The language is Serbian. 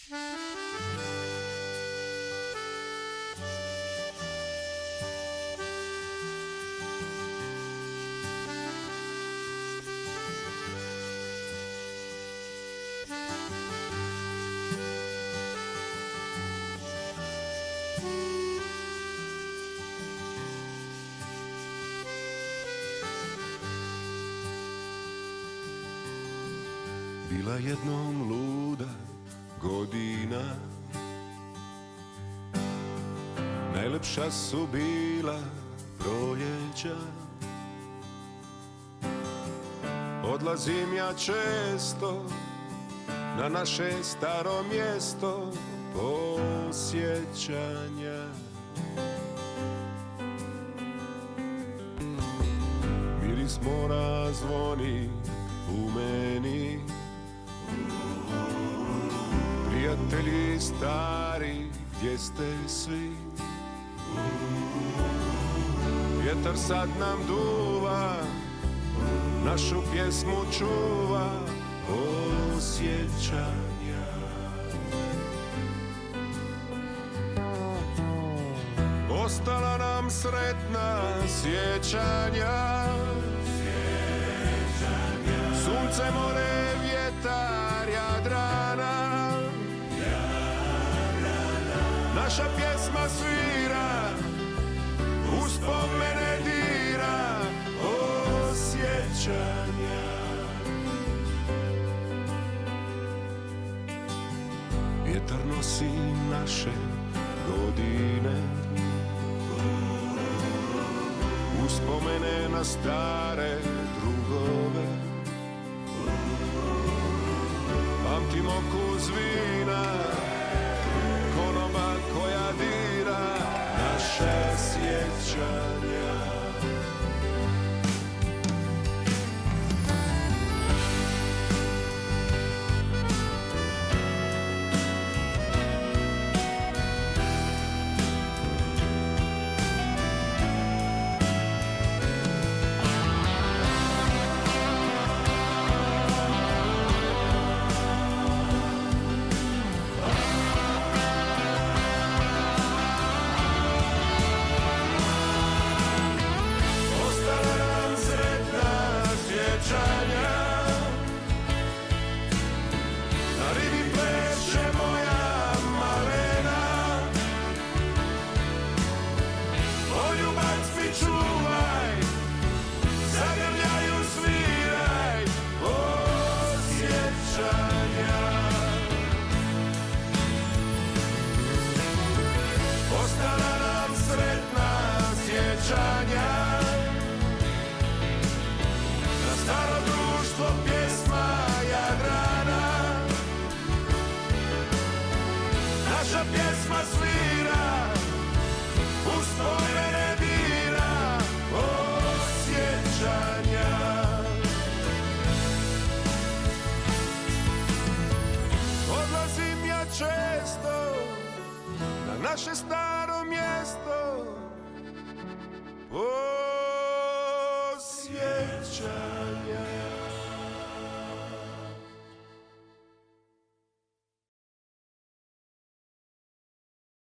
Bila jednom luda godina, najlepša su bila proljeća. Odlazim ja često na naše staro mjesto posjećanja. Miris mora zvoni u meni, prijatelji stari, gdje ste svi? Vjetar sad nam duva, našu pjesmu čuva osjećanja. Ostala nam sretna sjećanja, sunce, more, vjetar, Jadrana. Naša pjesma svira, uspomene dira osjećanja. Vjetar nosi naše godine, uspomene na stare drugove. Pamtim okus vina, konoba koja dira naše sjećanja. Na staro društvo pjesma Jadrana, naša pjesma svira, uspomene dira osjećanja. Odlazim ja često na naše staro mjesto